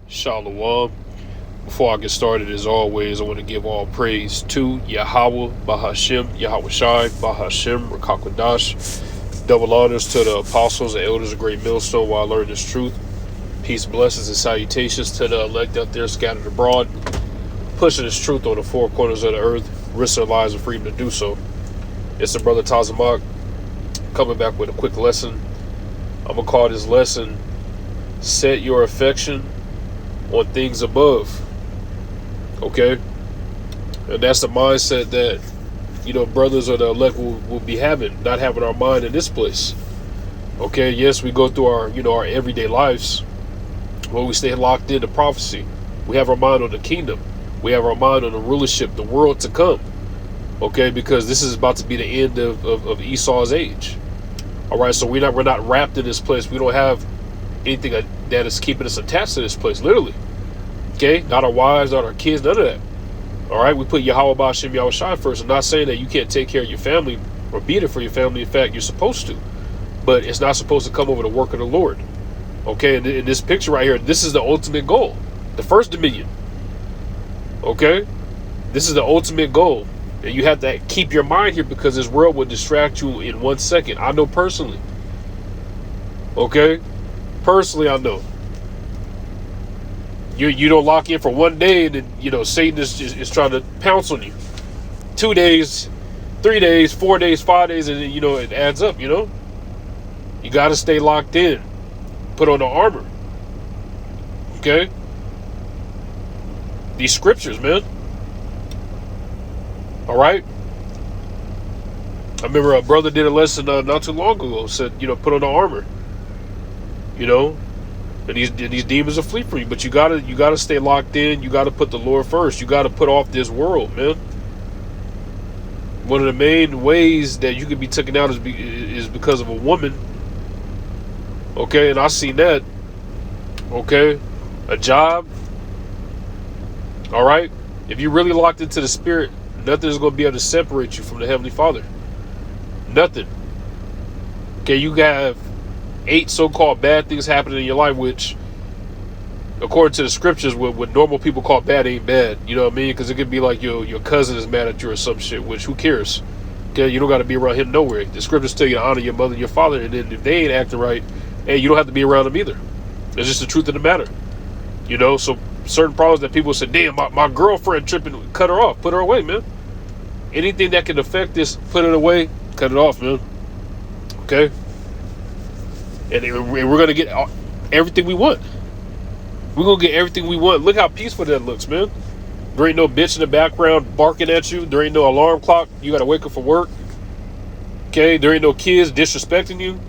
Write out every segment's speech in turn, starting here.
Shalom. Before I get started, as always, I want to give all praise to Yahweh, Bahashem, Yahweh Shai, Bahashem, Rakakwadash. Double honors to the apostles and elders of Great Millstone while I learn this truth. Peace, blessings, and salutations to the elect out there scattered abroad, pushing this truth on the four corners of the earth, risking their lives and freedom to do so. It's the brother Tazamak coming back with a quick lesson. I'm going to call this lesson, Set Your Affection on Things Above. Okay? And that's the mindset that, brothers of the elect will be having, not having our mind in this place. Okay? Yes, we go through our everyday lives where we stay locked into prophecy. We have our mind on the kingdom. We have our mind on the rulership, the world to come. Okay? Because this is about to be the end of Esau's age. All right? So we're not wrapped in this place. We don't have anything that is keeping us attached to this place, literally. Okay? Not our wives, not our kids, none of that. All right? We put Yahweh Ba'ashem Yahweh Shai first. I'm not saying that you can't take care of your family or be there for your family. In fact, you're supposed to. But it's not supposed to come over the work of the Lord. Okay? And in this picture right here, this is the ultimate goal. The first dominion. Okay? This is the ultimate goal. And you have to keep your mind here because this world will distract you in 1 second. I know personally. Okay? Personally, I know. You don't lock in for 1 day and then, Satan is trying to pounce on you. 2 days, 3 days, 4 days, 5 days, and then, it adds up, You got to stay locked in. Put on the armor. Okay? These scriptures, man. All right? I remember a brother did a lesson not too long ago. Said, put on the armor. And these demons will flee from you. But you gotta stay locked in. You gotta put the Lord first. You gotta put off this world, man. One of the main ways that you could be taken out is because of a woman. Okay, and I seen that. Okay, a job. All right, if you're really locked into the spirit, nothing is going to be able to separate you from the Heavenly Father. Nothing. Okay, you have 8 so-called bad things happening in your life, which, according to the scriptures, what normal people call bad ain't bad. You know what I mean? Because it could be like your cousin is mad at you or some shit, which who cares? Okay, you don't got to be around him nowhere. The scriptures tell you to honor your mother and your father, and then if they ain't acting right, hey, you don't have to be around them either. It's just the truth of the matter. So certain problems that people say, damn, my girlfriend tripping, cut her off, put her away, man. Anything that can affect this, put it away, cut it off, man. Okay? And we're going to get everything we want. We're going to get everything we want. Look how peaceful that looks, man. There ain't no bitch in the background barking at you. There ain't no alarm clock. You got to wake up for work. Okay? There ain't no kids disrespecting you.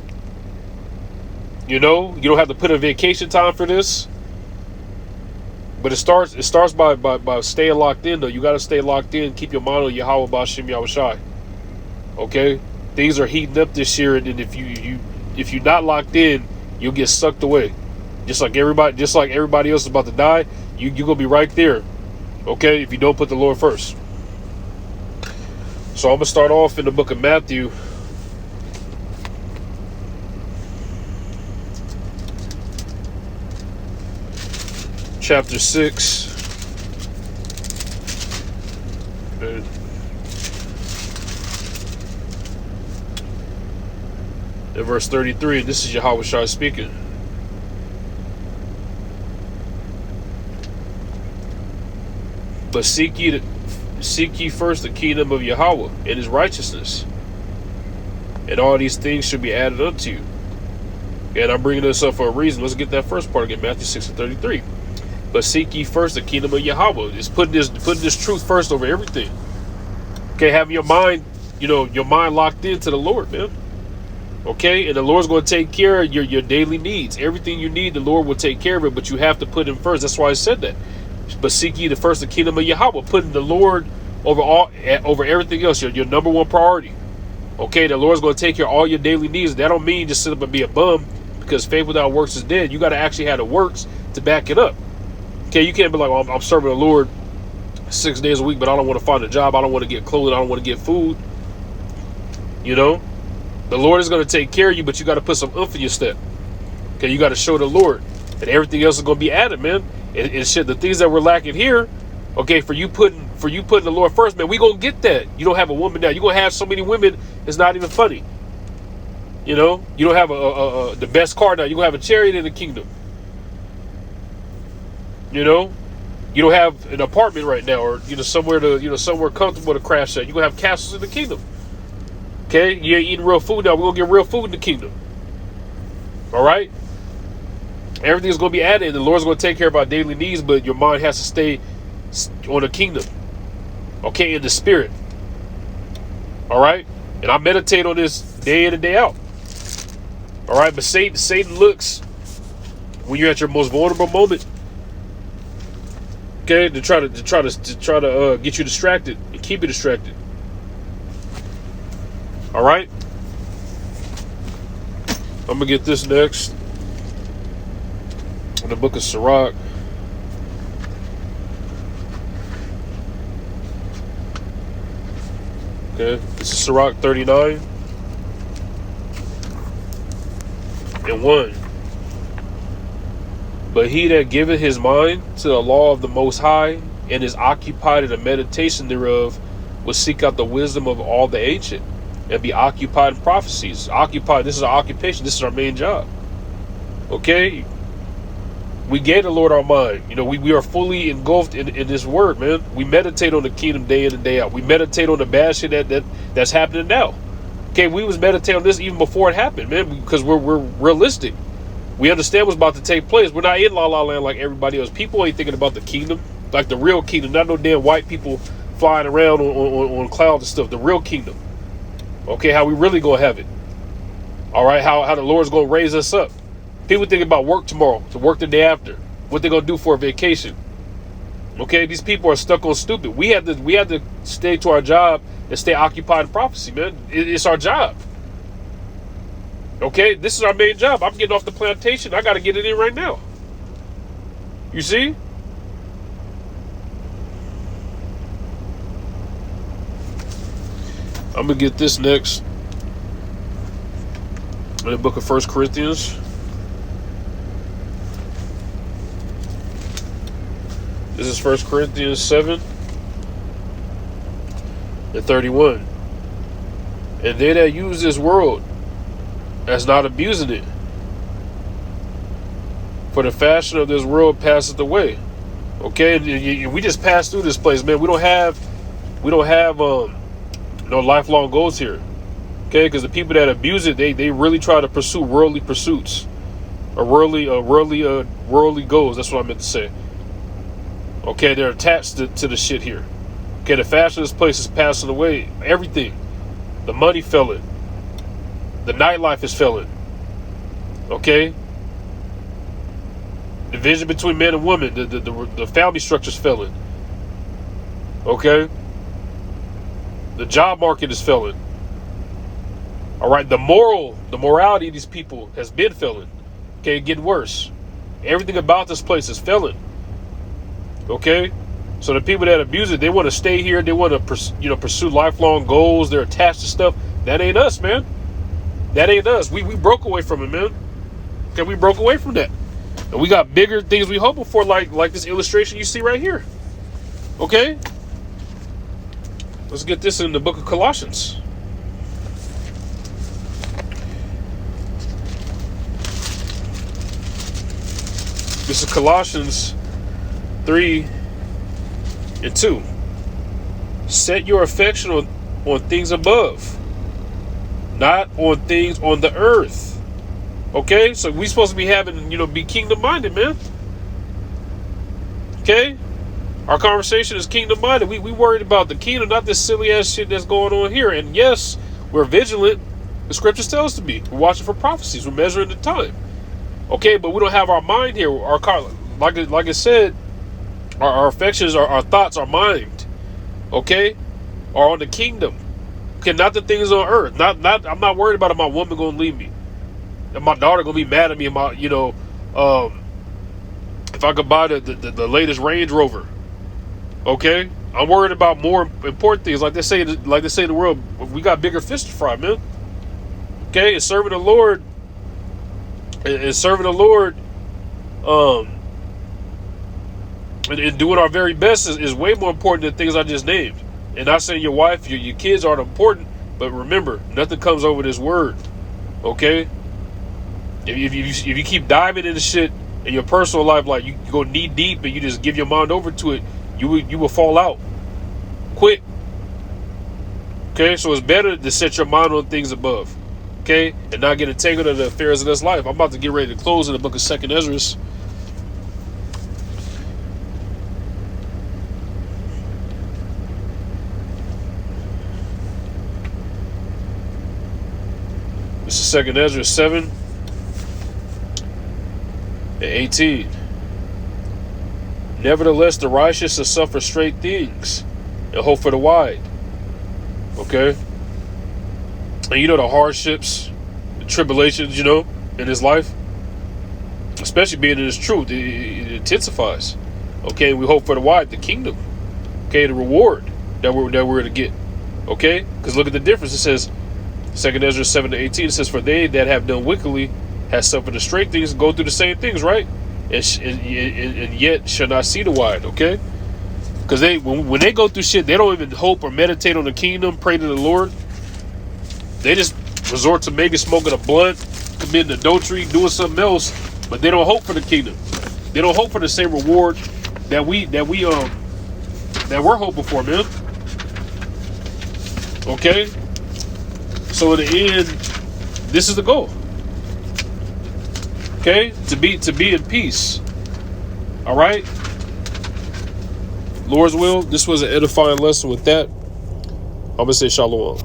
You don't have to put in vacation time for this. But it starts by staying locked in, though. You got to stay locked in. Keep your mind on Yahweh Ba'ashem Yahweh Shai. Okay? Things are heating up this year, and if you're not locked in, you'll get sucked away. Just like everybody else is about to die, you're going to be right there. Okay? If you don't put the Lord first. So I'm going to start off in the book of Matthew. Chapter 6. In verse 33, this is Yahweh Shai speaking. But seek ye first the kingdom of Yahweh and his righteousness, and all these things should be added unto you. And I'm bringing this up for a reason. Let's get that first part again, Matthew 6 and 33. But seek ye first the kingdom of Yahweh. It's putting this truth first over everything. Okay, have your mind, your mind locked into the Lord, man. Okay, and the Lord's going to take care of your daily needs. Everything you need, the Lord will take care of it, but you have to put him first. That's why I said that. But seek ye the kingdom of Yahweh, putting the Lord over everything else, your number one priority. Okay, the Lord's going to take care of all your daily needs. That don't mean just sit up and be a bum, because faith without works is dead. You got to actually have the works to back it up. Okay, you can't be like, well, I'm serving the Lord 6 days a week, but I don't want to find a job. I don't want to get clothes. I don't want to get food. The Lord is going to take care of you, but you got to put some oomph in your step. Okay, you got to show the Lord, and everything else is going to be added, man. and shit. The things that we're lacking here, okay, for you putting the Lord first, man, we gonna get that. You don't have a woman now. You gonna have so many women. It's not even funny. You know, you don't have the best car now. You gonna have a chariot in the kingdom. You know, you don't have an apartment right now, or somewhere comfortable to crash at. You gonna have castles in the kingdom. Okay, you ain't eating real food now. We're gonna get real food in the kingdom. All right, everything's gonna be added, and the Lord's gonna take care of our daily needs. But your mind has to stay on the kingdom. Okay, in the spirit. All right, and I meditate on this day in and day out. All right, but Satan looks when you're at your most vulnerable moment. Okay, to try to get you distracted and keep you distracted. All right, I'm gonna get this next in the book of Sirach. Okay, this is Sirach 39 and 1. But he that giveth his mind to the law of the Most High, and is occupied in the meditation thereof, will seek out the wisdom of all the ancient, and be occupied in prophecies. Occupied, this is our occupation, this is our main job. Okay? We gave the Lord our mind. You know, we are fully engulfed in this word, man. We meditate on the kingdom day in and day out. We meditate on the bad shit that's happening now. Okay, we was meditating on this even before it happened, man, because we're realistic. We understand what's about to take place. We're not in La La Land like everybody else. People ain't thinking about the kingdom, like the real kingdom. Not no damn white people flying around on clouds and stuff. The real kingdom. Okay, how we really gonna have it. All right, how the Lord's gonna raise us up. People think about work tomorrow, to work the day after. What they gonna do for a vacation. Okay, these people are stuck on stupid. We had to stay to our job and stay occupied in prophecy, man. It's our job. Okay, this is our main job. I'm getting off the plantation. I got to get it in right now. You see? I'm going to get this next in the book of 1 Corinthians. This is 1 Corinthians 7 and 31. And they that use this world as not abusing it, for the fashion of this world passeth away. Okay, we just passed through this place, man. We don't have no lifelong goals here. Okay, because the people that abuse it, they really try to pursue worldly pursuits, or worldly goals. That's what I meant to say. Okay, they're attached to the shit here. Okay, the fashion of this place is passing away. Everything, the money failing. The nightlife is failing. Okay? Division between men and women. The family structure is failing. Okay? The job market is failing. Alright, the morality of these people has been failing. Okay, getting worse. Everything about this place is failing. Okay? So the people that abuse it, they want to stay here, they want to pursue lifelong goals, they're attached to stuff. That ain't us, man. That ain't us. We broke away from it, man. Okay, we broke away from that. And we got bigger things we hoping for, like this illustration you see right here. Okay? Let's get this in the book of Colossians. This is Colossians 3 and 2. Set your affection on things above, not on things on the earth. Okay, so we supposed to be having, be kingdom minded, man. Okay, our conversation is kingdom minded. We worried about the kingdom, not this silly ass shit that's going on here. And yes, we're vigilant. The scriptures tell us to be. We're watching for prophecies. We're measuring the time. Okay, but we don't have our mind here. Our like I said, our affections, our thoughts, our mind, okay, are on the kingdom. Okay, not the things on earth. I'm not worried about if my woman gonna leave me, and my daughter gonna be mad at me. About if I could buy the latest Range Rover. Okay, I'm worried about more important things. Like they say in the world, we got bigger fish to fry, man. Okay, and serving the Lord. And doing our very best is way more important than things I just named. And not saying your wife, your kids aren't important, but remember, nothing comes over this word. Okay? If you keep diving into shit in your personal life, like you go knee deep and you just give your mind over to it, you will fall out quick. Okay? So it's better to set your mind on things above. Okay? And not get entangled in the affairs of this life. I'm about to get ready to close in the book of 2nd Ezra. This is 2nd Ezra 7 and 18. Nevertheless, the righteous shall suffer straight things and hope for the wide. Okay? And you know the hardships, the tribulations, in his life, especially being in his truth, it intensifies. Okay? We hope for the wide, the kingdom. Okay? The reward that we're going to get. Okay? Because look at the difference. It says, 2nd Ezra 7 to 18, it says, for they that have done wickedly have suffered the straight things, go through the same things, right? And yet shall not see the wide, okay? Because when they go through shit, they don't even hope or meditate on the kingdom, pray to the Lord. They just resort to maybe smoking a blunt, committing adultery, doing something else, but they don't hope for the kingdom. They don't hope for the same reward that we're hoping for, man. Okay? So in the end, this is the goal. Okay? To be in peace. All right? Lord's will, this was an edifying lesson with that. I'm going to say shalom.